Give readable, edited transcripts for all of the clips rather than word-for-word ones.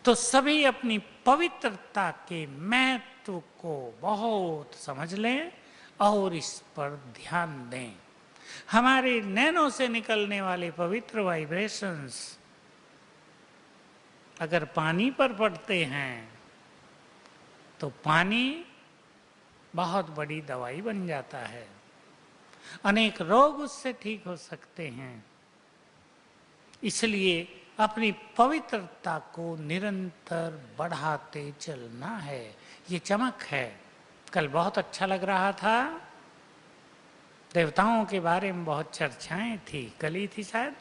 तो सभी अपनी पवित्रता के महत्व को बहुत समझ लें और इस पर ध्यान दें। हमारे नैनों से निकलने वाले पवित्र वाइब्रेशंस अगर पानी पर पड़ते हैं तो पानी बहुत बड़ी दवाई बन जाता है, अनेक रोग उससे ठीक हो सकते हैं। इसलिए अपनी पवित्रता को निरंतर बढ़ाते चलना है। ये चमक है। कल बहुत अच्छा लग रहा था, देवताओं के बारे में बहुत चर्चाएं थी, कल ही थी शायद,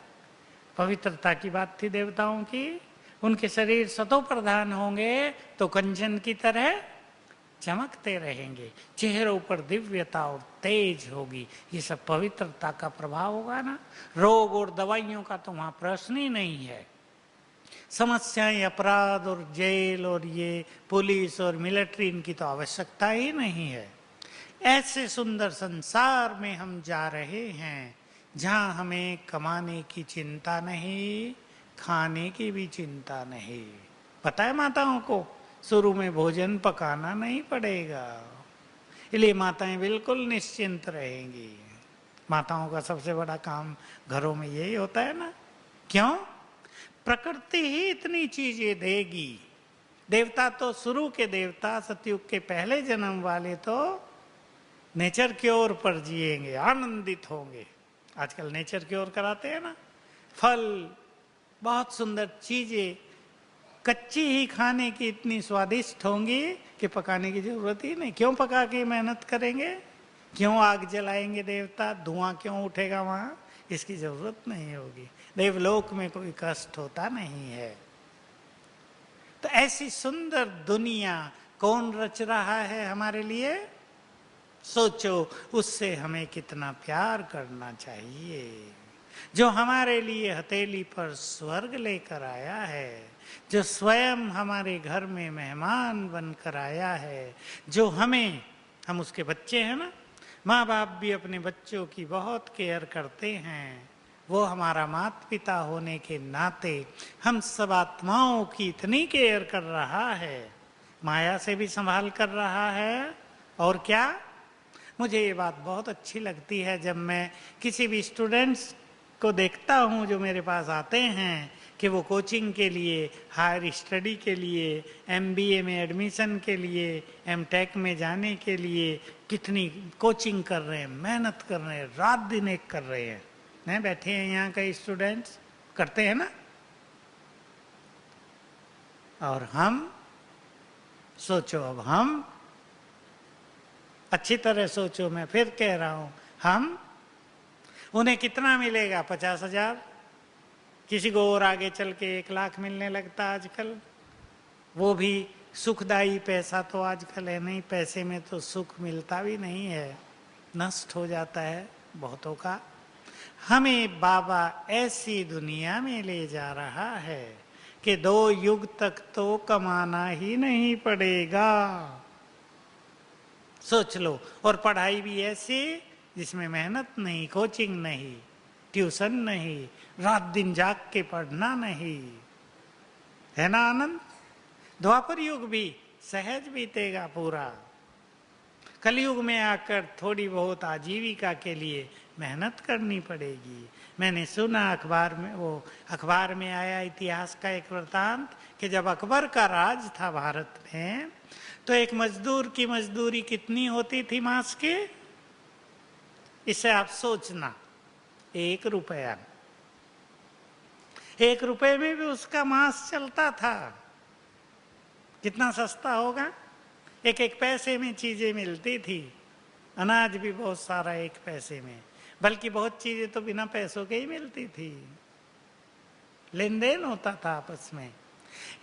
पवित्रता की बात थी देवताओं की। उनके शरीर सतो प्रधान होंगे तो कंचन की तरह चमकते रहेंगे, चेहरों पर दिव्यता और तेज होगी। ये सब पवित्रता का प्रभाव होगा ना। रोग और दवाइयों का तो वहां प्रश्न ही नहीं है। समस्याएं, अपराध और जेल और ये पुलिस और मिलिट्री, इनकी तो आवश्यकता ही नहीं है। ऐसे सुंदर संसार में हम जा रहे हैं जहां हमें कमाने की चिंता नहीं, खाने की भी चिंता नहीं। पता है माताओं को शुरू में भोजन पकाना नहीं पड़ेगा, इसलिए माताएं बिल्कुल निश्चिंत रहेंगी। माताओं का सबसे बड़ा काम घरों में यही होता है ना। क्यों? प्रकृति ही इतनी चीजें देगी। देवता तो शुरू के देवता, सतयुग के पहले जन्म वाले तो नेचर क्योर पर जिएंगे, आनंदित होंगे। आजकल नेचर क्योर कराते हैं ना। फल, बहुत सुंदर चीजें कच्ची ही खाने की इतनी स्वादिष्ट होंगी कि पकाने की जरूरत ही नहीं। क्यों पका के मेहनत करेंगे? क्यों आग जलाएंगे देवता? धुआं क्यों उठेगा वहां? इसकी जरूरत नहीं होगी। देवलोक में कोई कष्ट होता नहीं है। तो ऐसी सुंदर दुनिया कौन रच रहा है हमारे लिए? सोचो, उससे हमें कितना प्यार करना चाहिए। जो हमारे लिए हथेली पर स्वर्ग लेकर आया है, जो स्वयं हमारे घर में मेहमान बनकर आया है, जो हम उसके बच्चे हैं ना। माँ बाप भी अपने बच्चों की बहुत केयर करते हैं। वो हमारा माता पिता होने के नाते हम सब आत्माओं की इतनी केयर कर रहा है, माया से भी संभाल कर रहा है। और क्या, मुझे ये बात बहुत अच्छी लगती है जब मैं किसी भी स्टूडेंट्स को देखता हूँ जो मेरे पास आते हैं कि वो कोचिंग के लिए, हायर स्टडी के लिए, MBA में एडमिशन के लिए, MTech में जाने के लिए कितनी कोचिंग कर रहे हैं, मेहनत कर रहे हैं, रात दिन एक कर रहे हैं। नहीं बैठे हैं यहाँ कई स्टूडेंट्स, करते हैं ना। और हम सोचो, अब हम अच्छी तरह सोचो, मैं फिर कह रहा हूं, हम उन्हें कितना मिलेगा? 50,000। किसी को और आगे चल के 1 लाख मिलने लगता आजकल। वो भी सुखदायी पैसा तो आजकल है नहीं। पैसे में तो सुख मिलता भी नहीं है, नष्ट हो जाता है बहुतों का। हमें बाबा ऐसी दुनिया में ले जा रहा है कि 2 युग तक तो कमाना ही नहीं पड़ेगा। सोच लो। और पढ़ाई भी ऐसी जिसमें मेहनत नहीं, कोचिंग नहीं, ट्यूशन नहीं, रात दिन जाग के पढ़ना नहीं, है ना आनंद? द्वापर युग भी सहज बीतेगा पूरा। कलयुग में आकर थोड़ी बहुत आजीविका के लिए मेहनत करनी पड़ेगी। मैंने सुना अखबार में आया इतिहास का एक वृतांत कि जब अकबर का राज था भारत में, तो एक मजदूर की मजदूरी कितनी होती थी मास की? इसे आप सोचना, 1 रुपया। 1 रुपए में भी उसका मास चलता था। कितना सस्ता होगा? 1-1 पैसे में चीजें मिलती थी। अनाज भी बहुत सारा 1 पैसे में, बल्कि बहुत चीजें तो बिना पैसों के ही मिलती थी। लेन देन होता था आपस में।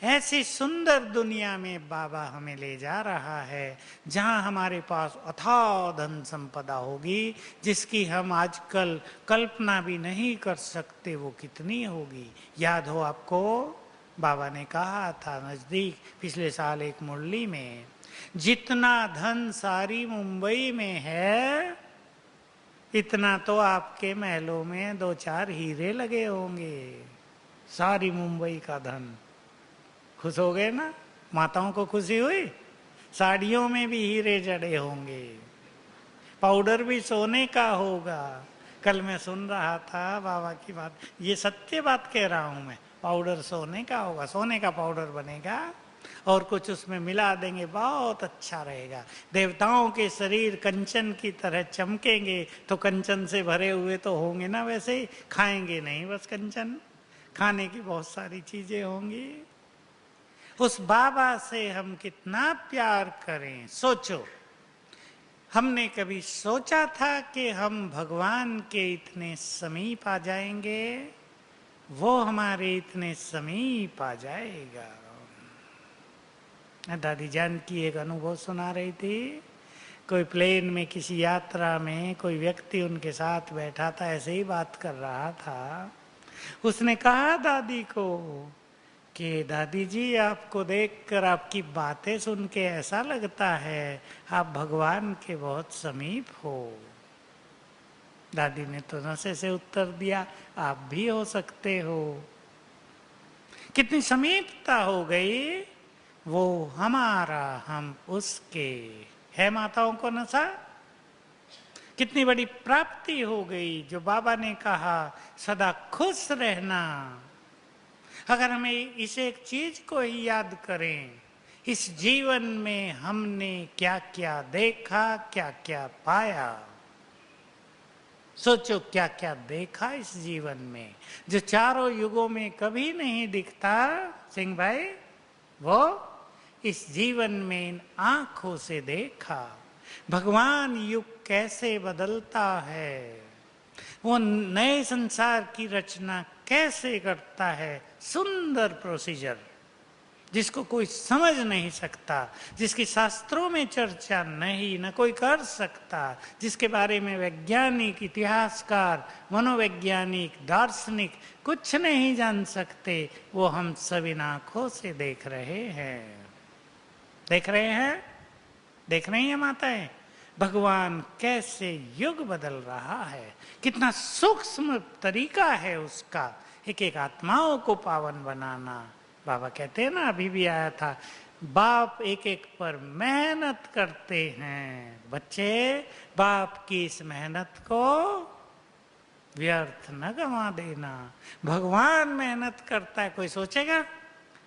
ऐसी सुंदर दुनिया में बाबा हमें ले जा रहा है जहां हमारे पास अथाह धन संपदा होगी, जिसकी हम आजकल कल्पना भी नहीं कर सकते वो कितनी होगी। याद हो आपको, बाबा ने कहा था नजदीक पिछले साल एक मुरली में, जितना धन सारी मुंबई में है, इतना तो आपके महलों में 2-4 हीरे लगे होंगे। सारी मुंबई का धन खुश हो गए ना? माताओं को खुशी हुई? साड़ियों में भी हीरे जड़े होंगे, पाउडर भी सोने का होगा। कल मैं सुन रहा था बाबा की बात, ये सत्य बात कह रहा हूं मैं। पाउडर सोने का होगा, सोने का पाउडर बनेगा और कुछ उसमें मिला देंगे, बहुत अच्छा रहेगा। देवताओं के शरीर कंचन की तरह चमकेंगे, तो कंचन से भरे हुए तो होंगे ना, वैसे ही खाएंगे नहीं बस कंचन, खाने की बहुत सारी चीजें होंगी। उस बाबा से हम कितना प्यार करें, सोचो। हमने कभी सोचा था कि हम भगवान के इतने समीप आ जाएंगे? वो हमारे इतने समीप आ जाएगा। दादी जान की एक अनुभव सुना रही थी। कोई प्लेन में किसी यात्रा में कोई व्यक्ति उनके साथ बैठा था, ऐसे ही बात कर रहा था। उसने कहा दादी को कि दादी जी, आपको देखकर, आपकी बातें सुन के ऐसा लगता है आप भगवान के बहुत समीप हो। दादी ने तो नशे से उत्तर दिया, आप भी हो सकते हो। कितनी समीपता हो गई, वो हमारा, हम उसके। है माताओं को नशा? कितनी बड़ी प्राप्ति हो गई। जो बाबा ने कहा सदा खुश रहना, अगर हमें इस एक चीज को ही याद करें, इस जीवन में हमने क्या क्या देखा, क्या क्या पाया। सोचो क्या क्या देखा इस जीवन में, जो चारों युगों में कभी नहीं दिखता सिंह भाई, वो इस जीवन में इन आंखों से देखा। भगवान युग कैसे बदलता है, वो नए संसार की रचना कैसे करता है। सुंदर प्रोसीजर, जिसको कोई समझ नहीं सकता, जिसकी शास्त्रों में चर्चा नहीं, न कोई कर सकता, जिसके बारे में वैज्ञानिक, इतिहासकार, मनोवैज्ञानिक, दार्शनिक कुछ नहीं जान सकते, वो हम सब इन आंखों से देख रहे हैं। देख रहे हैं, देख रही हैं माताएं, भगवान कैसे युग बदल रहा है। कितना सूक्ष्म तरीका है उसका, एक एक आत्माओं को पावन बनाना। बाबा कहते हैं ना, अभी भी आया था, बाप एक एक पर मेहनत करते हैं। बच्चे, बाप की इस मेहनत को व्यर्थ न गंवा देना। भगवान मेहनत करता है, कोई सोचेगा?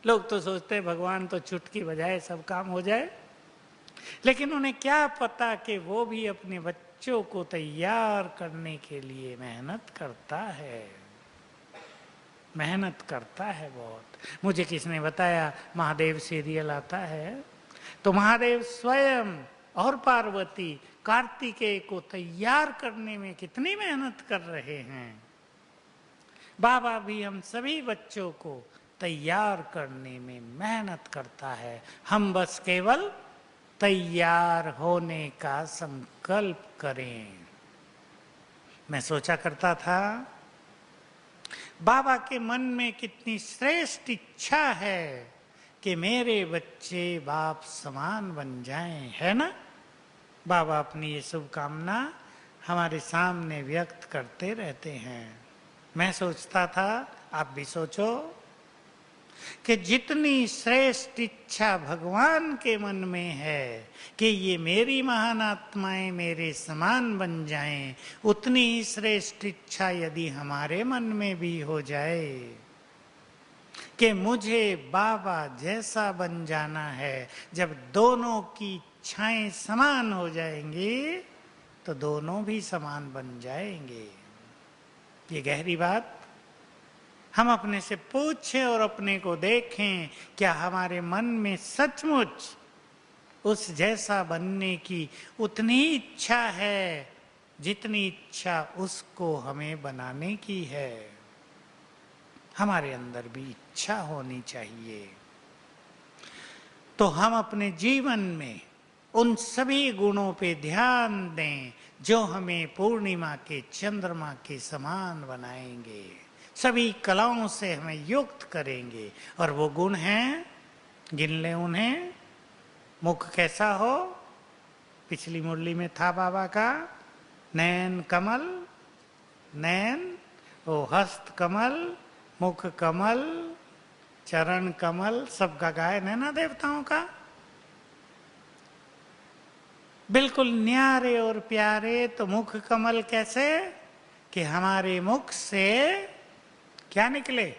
लोग तो सोचते हैं भगवान तो चुटकी बजाए सब काम हो जाए, लेकिन उन्हें क्या पता कि वो भी अपने बच्चों को तैयार करने के लिए मेहनत करता है, मेहनत करता है बहुत। मुझे किसने बताया, महादेव सीरियल आता है तो महादेव स्वयं और पार्वती कार्तिकेय को तैयार करने में कितनी मेहनत कर रहे हैं। बाबा भी हम सभी बच्चों को तैयार करने में मेहनत करता है। हम बस केवल तैयार होने का संकल्प करें। मैं सोचा करता था, बाबा के मन में कितनी श्रेष्ठ इच्छा है कि मेरे बच्चे बाप समान बन जाएं, है ना? बाबा अपनी ये शुभकामना हमारे सामने व्यक्त करते रहते हैं। मैं सोचता था, आप भी सोचो, कि जितनी श्रेष्ठ इच्छा भगवान के मन में है कि ये मेरी महान आत्माएं मेरे समान बन जाएं, उतनी ही श्रेष्ठ इच्छा यदि हमारे मन में भी हो जाए कि मुझे बाबा जैसा बन जाना है। जब दोनों की इच्छाएं समान हो जाएंगी तो दोनों भी समान बन जाएंगे। ये गहरी बात हम अपने से पूछें और अपने को देखें, क्या हमारे मन में सचमुच उस जैसा बनने की उतनी इच्छा है जितनी इच्छा उसको हमें बनाने की है। हमारे अंदर भी इच्छा होनी चाहिए। तो हम अपने जीवन में उन सभी गुणों पे ध्यान दें जो हमें पूर्णिमा के चंद्रमा के समान बनाएंगे, सभी कलाओं से हमें युक्त करेंगे। और वो गुण हैं, गिन लें उन्हें। मुख कैसा हो, पिछली मुरली में था बाबा का, नैन कमल, नैन, ओ हस्त कमल, मुख कमल, चरण कमल सबका गायन है ना देवताओं का। बिल्कुल न्यारे और प्यारे। तो मुख कमल कैसे कि हमारे मुख से क्या निकले?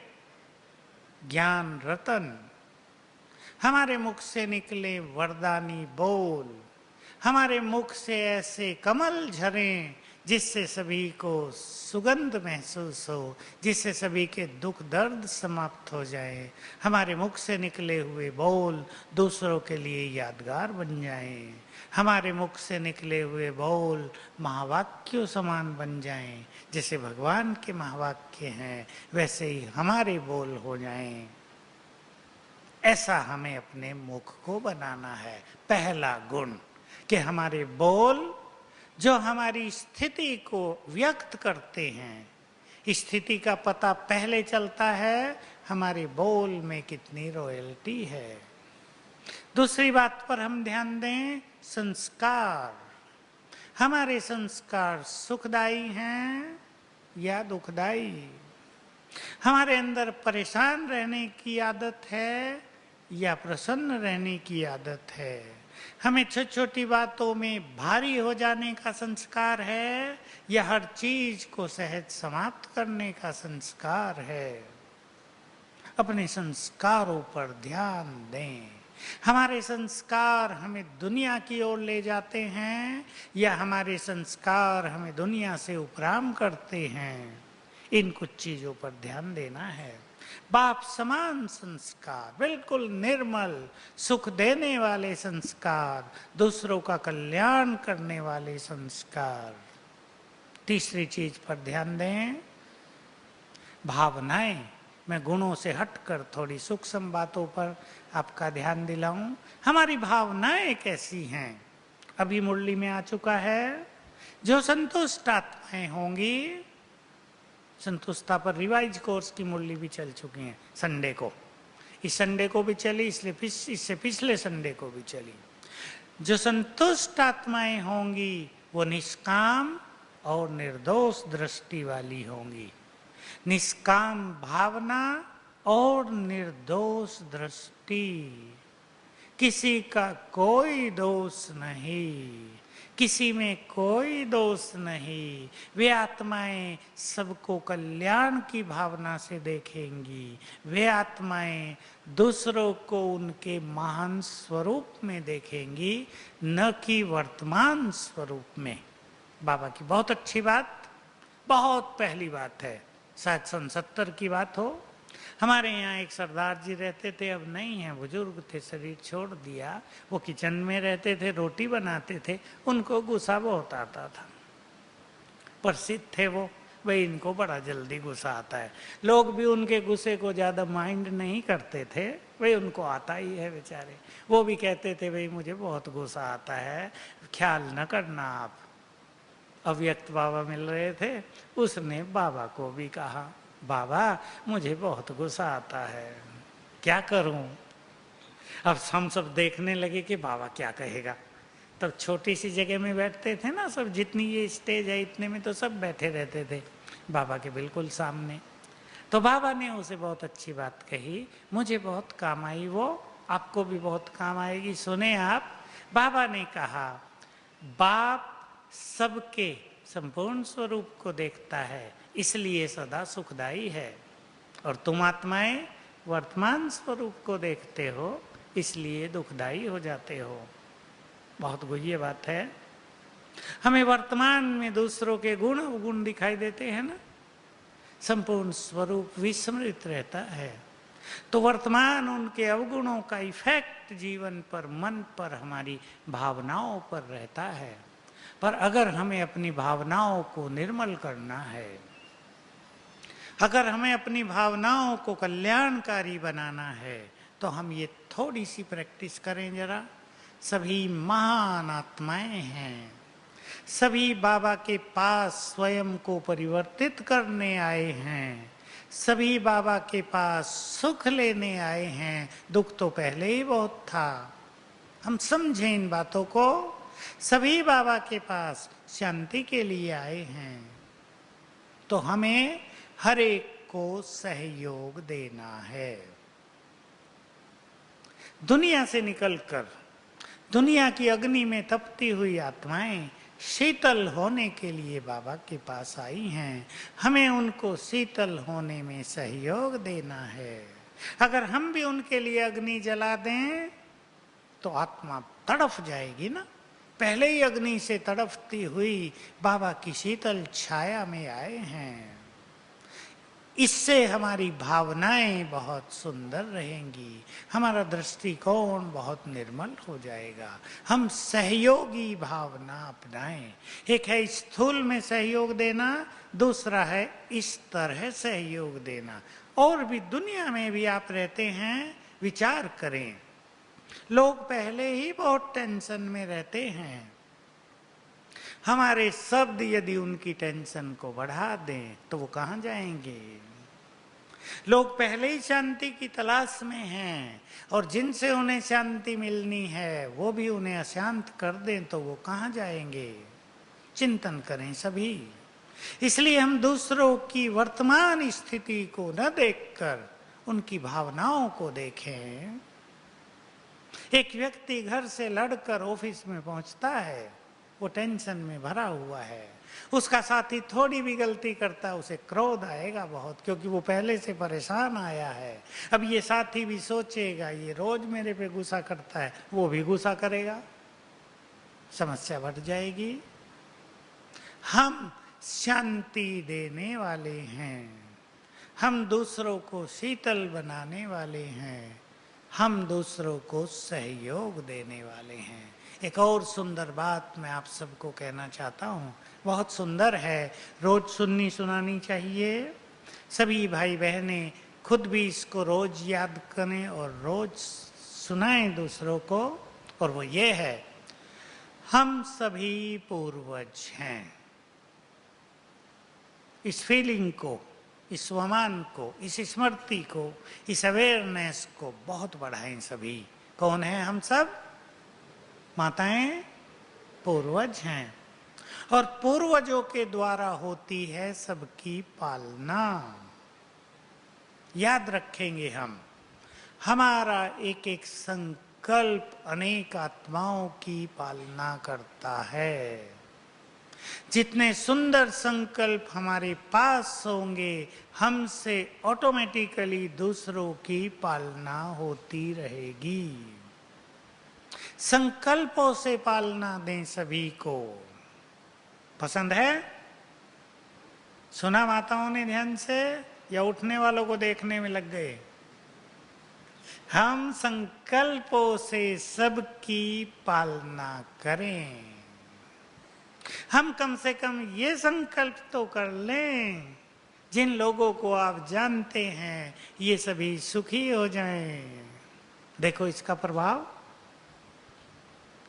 ज्ञान रतन। हमारे मुख से निकले वरदानी बोल। हमारे मुख से ऐसे कमल झरें जिससे सभी को सुगंध महसूस हो, जिससे सभी के दुख दर्द समाप्त हो जाए। हमारे मुख से निकले हुए बोल दूसरों के लिए यादगार बन जाएं। हमारे मुख से निकले हुए बोल महावाक्यों समान बन जाएं। जैसे भगवान के महावाक्य हैं वैसे ही हमारे बोल हो जाएं। ऐसा हमें अपने मुख को बनाना है। पहला गुण कि हमारे बोल जो हमारी स्थिति को व्यक्त करते हैं, स्थिति का पता पहले चलता है हमारे बोल में कितनी रॉयल्टी है। दूसरी बात पर हम ध्यान दें, संस्कार। हमारे संस्कार सुखदायी हैं या दुखदायी? हमारे अंदर परेशान रहने की आदत है या प्रसन्न रहने की आदत है? हमें छोटी छोटी बातों में भारी हो जाने का संस्कार है या हर चीज को सहज समाप्त करने का संस्कार है? अपने संस्कारों पर ध्यान दें। हमारे संस्कार हमें दुनिया की ओर ले जाते हैं या हमारे संस्कार हमें दुनिया से उपराम करते हैं? इन कुछ चीजों पर ध्यान देना है। बाप समान संस्कार, बिल्कुल निर्मल सुख देने वाले संस्कार, दूसरों का कल्याण करने वाले संस्कार। तीसरी चीज पर ध्यान दें, भावनाएं। मैं गुणों से हटकर थोड़ी सूक्ष्म बातों पर आपका ध्यान दिलाऊं। हमारी भावनाएं कैसी हैं? अभी मुरली में आ चुका है, जो संतुष्ट आत्माएं होंगी, संतुष्टता पर रिवाइज कोर्स की मुरली भी चल चुकी है संडे को। इस संडे को भी चली, इससे पिछले संडे को भी चली। जो संतुष्ट आत्माएं होंगी वो निष्काम और निर्दोष दृष्टि वाली होंगी। निष्काम भावना और निर्दोष दृष्टि। किसी का कोई दोष नहीं, किसी में कोई दोष नहीं। वे आत्माएं सबको कल्याण की भावना से देखेंगी। वे आत्माएं दूसरों को उनके महान स्वरूप में देखेंगी, न कि वर्तमान स्वरूप में। बाबा की बहुत अच्छी बात, बहुत पहली बात है, शायद सन 70 की बात हो। हमारे यहाँ एक सरदार जी रहते थे, अब नहीं है, बुजुर्ग थे, शरीर छोड़ दिया। वो किचन में रहते थे, रोटी बनाते थे, उनको गुस्सा बहुत आता था। प्रसिद्ध थे वो, भाई इनको बड़ा जल्दी गुस्सा आता है। लोग भी उनके गुस्से को ज़्यादा माइंड नहीं करते थे, भाई उनको आता ही है बेचारे। वो भी कहते थे भाई मुझे बहुत गुस्सा आता है, ख्याल न करना आप। अव्यक्त बाबा मिल रहे थे, उसने बाबा को भी कहा, बाबा मुझे बहुत गुस्सा आता है, क्या करूं? अब हम सब देखने लगे कि बाबा क्या कहेगा। तब छोटी सी जगह में बैठते थे ना सब, जितनी ये स्टेज है इतने में तो सब बैठे रहते थे बाबा के बिल्कुल सामने। तो बाबा ने उसे बहुत अच्छी बात कही, मुझे बहुत काम आई वो, आपको भी बहुत काम आएगी, सुने आप। बाबा ने कहा, बाप सबके संपूर्ण स्वरूप को देखता है, इसलिए सदा सुखदाई है, और तुम आत्माएं वर्तमान स्वरूप को देखते हो, इसलिए दुखदाई हो जाते हो। बहुत गुह्य बात है। हमें वर्तमान में दूसरों के गुण अवगुण दिखाई देते हैं ना, संपूर्ण स्वरूप विस्मृत रहता है। तो वर्तमान उनके अवगुणों का इफेक्ट जीवन पर, मन पर, हमारी भावनाओं पर रहता है। पर अगर हमें अपनी भावनाओं को निर्मल करना है, अगर हमें अपनी भावनाओं को कल्याणकारी बनाना है, तो हम ये थोड़ी सी प्रैक्टिस करें जरा। सभी महान आत्माएं हैं, सभी बाबा के पास स्वयं को परिवर्तित करने आए हैं, सभी बाबा के पास सुख लेने आए हैं। दुख तो पहले ही बहुत था, हम समझें इन बातों को। सभी बाबा के पास शांति के लिए आए हैं, तो हमें हर एक को सहयोग देना है। दुनिया से निकलकर दुनिया की अग्नि में तपती हुई आत्माएं शीतल होने के लिए बाबा के पास आई हैं। हमें उनको शीतल होने में सहयोग देना है। अगर हम भी उनके लिए अग्नि जला दें तो आत्मा तड़फ जाएगी ना। पहले ही अग्नि से तड़फती हुई बाबा की शीतल छाया में आए हैं। इससे हमारी भावनाएं बहुत सुंदर रहेंगी, हमारा दृष्टिकोण बहुत निर्मल हो जाएगा। हम सहयोगी भावना अपनाएं। एक है स्थूल में सहयोग देना, दूसरा है इस तरह सहयोग देना। और भी दुनिया में भी आप रहते हैं, विचार करें। लोग पहले ही बहुत टेंशन में रहते हैं। हमारे शब्द यदि उनकी टेंशन को बढ़ा दें तो वो कहां जाएंगे। लोग पहले ही शांति की तलाश में हैं और जिनसे उन्हें शांति मिलनी है वो भी उन्हें अशांत कर दें तो वो कहां जाएंगे। चिंतन करें सभी। इसलिए हम दूसरों की वर्तमान स्थिति को न देखकर उनकी भावनाओं को देखें। एक व्यक्ति घर से लड़कर ऑफिस में पहुंचता है, वो टेंशन में भरा हुआ है। उसका साथी थोड़ी भी गलती करता है, उसे क्रोध आएगा बहुत, क्योंकि वो पहले से परेशान आया है। अब ये साथी भी सोचेगा ये रोज मेरे पे गुस्सा करता है, वो भी गुस्सा करेगा, समस्या बढ़ जाएगी। हम शांति देने वाले हैं, हम दूसरों को शीतल बनाने वाले हैं, हम दूसरों को सहयोग देने वाले हैं। एक और सुंदर बात मैं आप सबको कहना चाहता हूँ, बहुत सुंदर है, रोज सुननी सुनानी चाहिए। सभी भाई बहनें खुद भी इसको रोज याद करें और रोज सुनाएं दूसरों को। और वो ये है, हम सभी पूर्वज हैं। इस फीलिंग को, इस स्वमान को, इस स्मृति को, इस अवेयरनेस को बहुत बढ़ाएं सभी। कौन है हम सब? माताएं पूर्वज हैं और पूर्वजों के द्वारा होती है सबकी पालना। याद रखेंगे हम, हमारा एक एक संकल्प अनेक आत्माओं की पालना करता है। जितने सुंदर संकल्प हमारे पास होंगे, हमसे ऑटोमेटिकली दूसरों की पालना होती रहेगी। संकल्पों से पालना दें सभी को। पसंद है? सुना माताओं ने ध्यान से, या उठने वालों को देखने में लग गए? हम संकल्पों से सबकी पालना करें। हम कम से कम ये संकल्प तो कर लें, जिन लोगों को आप जानते हैं ये सभी सुखी हो जाएं। देखो इसका प्रभाव।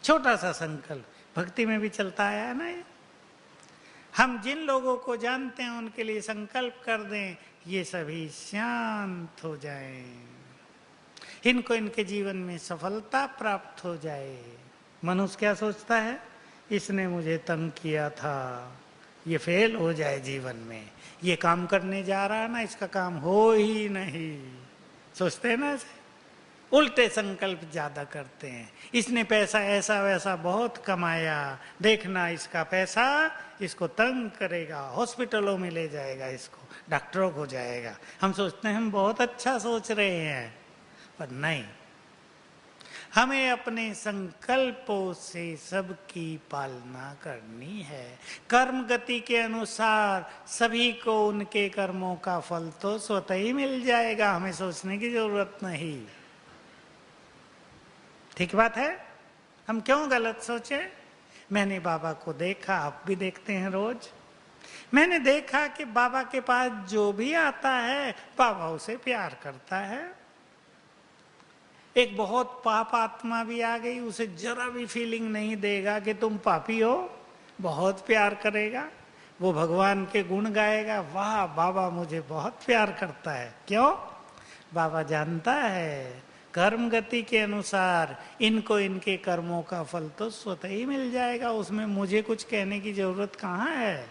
छोटा सा संकल्प भक्ति में भी चलता आया है ना ये। हम जिन लोगों को जानते हैं उनके लिए संकल्प कर दें, ये सभी शांत हो जाएं, इनको इनके जीवन में सफलता प्राप्त हो जाए। मनुष्य क्या सोचता है? इसने मुझे तंग किया था, ये फेल हो जाए जीवन में, ये काम करने जा रहा है ना, इसका काम हो ही नहीं। सोचते हैं ना ऐसे? उल्टे संकल्प ज्यादा करते हैं। इसने पैसा ऐसा वैसा बहुत कमाया, देखना इसका पैसा इसको तंग करेगा, हॉस्पिटलों में ले जाएगा, इसको डॉक्टरों को जाएगा। हम सोचते हैं हम बहुत अच्छा सोच रहे हैं, पर नहीं। हमें अपने संकल्पों से सबकी पालना करनी है। कर्म गति के अनुसार सभी को उनके कर्मों का फल तो स्वतः ही मिल जाएगा, हमें सोचने की जरूरत नहीं। ठीक बात है? हम क्यों गलत सोचे? मैंने बाबा को देखा, आप भी देखते हैं रोज। मैंने देखा कि बाबा के पास जो भी आता है बाबा उसे प्यार करता है। एक बहुत पाप आत्मा भी आ गई, उसे जरा भी फीलिंग नहीं देगा कि तुम पापी हो, बहुत प्यार करेगा। वो भगवान के गुण गाएगा, वाह बाबा मुझे बहुत प्यार करता है। क्यों? बाबा जानता है कर्म गति के अनुसार इनको इनके कर्मों का फल तो स्वतः ही मिल जाएगा, उसमें मुझे कुछ कहने की जरूरत कहाँ है।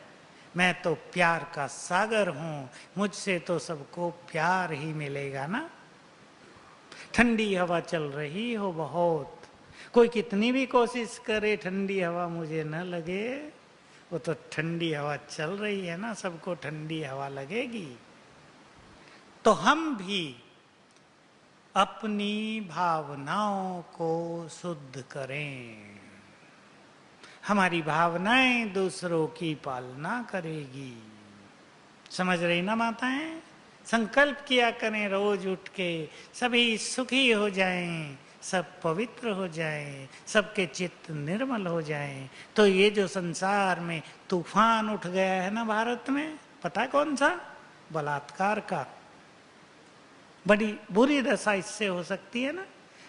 मैं तो प्यार का सागर हूं, मुझसे तो सबको प्यार ही मिलेगा ना। ठंडी हवा चल रही हो बहुत, कोई कितनी भी कोशिश करे ठंडी हवा मुझे न लगे, वो तो ठंडी हवा चल रही है ना, सबको ठंडी हवा लगेगी। तो हम भी अपनी भावनाओं को शुद्ध करें, हमारी भावनाएं दूसरों की पालना करेगी। समझ रही ना माताएं? संकल्प किया करें रोज उठ के, सभी सुखी हो जाएं, सब पवित्र हो जाएं, सबके चित्त निर्मल हो जाएं। तो ये जो संसार में तूफान उठ गया है ना भारत में, पता कौन सा? बलात्कार का। बड़ी बुरी दशा इससे हो सकती है ना।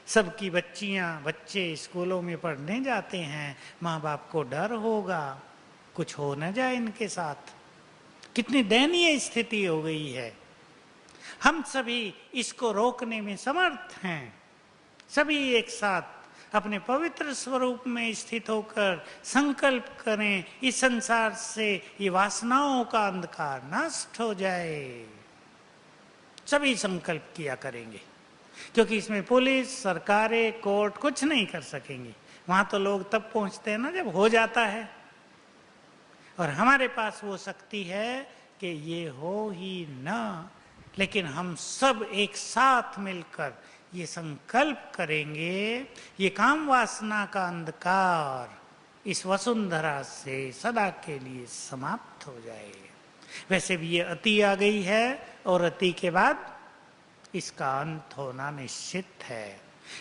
सबकी बच्चियां बच्चे स्कूलों में पढ़ने जाते हैं, माँ बाप को डर होगा कुछ हो न जाए इनके साथ। कितनी दयनीय स्थिति हो गई है। हम सभी इसको रोकने में समर्थ हैं। सभी एक साथ अपने पवित्र स्वरूप में स्थित होकर संकल्प करें, इस संसार से ये वासनाओं का अंधकार नष्ट हो जाए। सभी संकल्प किया करेंगे, क्योंकि इसमें पुलिस, सरकारें, कोर्ट कुछ नहीं कर सकेंगे। वहां तो लोग तब पहुंचते हैं ना जब हो जाता है, और हमारे पास वो शक्ति है कि ये हो ही ना। लेकिन हम सब एक साथ मिलकर ये संकल्प करेंगे, ये काम वासना का अंधकार इस वसुंधरा से सदा के लिए समाप्त हो जाए। वैसे भी ये अति आ गई है, और अति के बाद इसका अंत होना निश्चित है।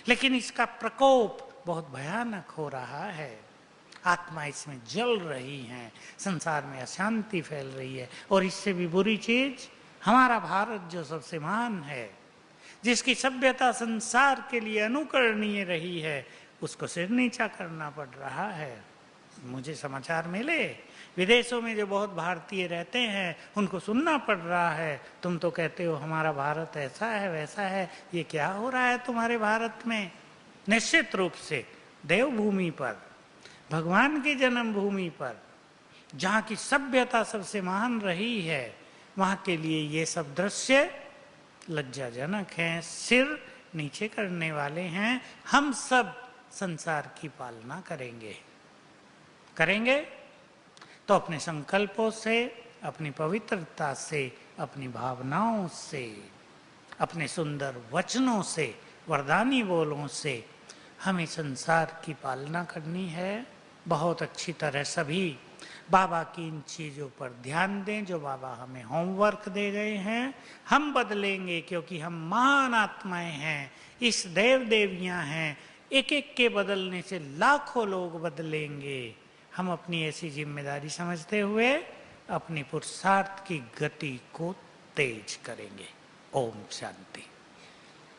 लेकिन इसका प्रकोप बहुत भयानक हो रहा है। आत्मा इसमें जल रही है, संसार में अशांति फैल रही है। और इससे भी बुरी चीज, हमारा भारत जो सबसे महान है, जिसकी सभ्यता संसार के लिए अनुकरणीय रही है, उसको सिर नीचा करना पड़ रहा है। मुझे समाचार मिले, विदेशों में जो बहुत भारतीय रहते हैं उनको सुनना पड़ रहा है, तुम तो कहते हो हमारा भारत ऐसा है वैसा है, ये क्या हो रहा है तुम्हारे भारत में? निश्चित रूप से देवभूमि पर, भगवान की जन्मभूमि पर, जहाँ की सभ्यता सबसे महान रही है, वहाँ के लिए ये सब दृश्य लज्जाजनक हैं, सिर नीचे करने वाले हैं। हम सब संसार की पालना करेंगे तो अपने संकल्पों से, अपनी पवित्रता से, अपनी भावनाओं से, अपने सुंदर वचनों से, वरदानी बोलों से हमें संसार की पालना करनी है। बहुत अच्छी तरह सभी बाबा की इन चीज़ों पर ध्यान दें जो बाबा हमें होमवर्क दे गए हैं। हम बदलेंगे क्योंकि हम महान आत्माएं हैं, इस देव देवियां हैं। एक एक के बदलने से लाखों लोग बदलेंगे। हम अपनी ऐसी जिम्मेदारी समझते हुए अपनी पुरुषार्थ की गति को तेज करेंगे। ओम शांति।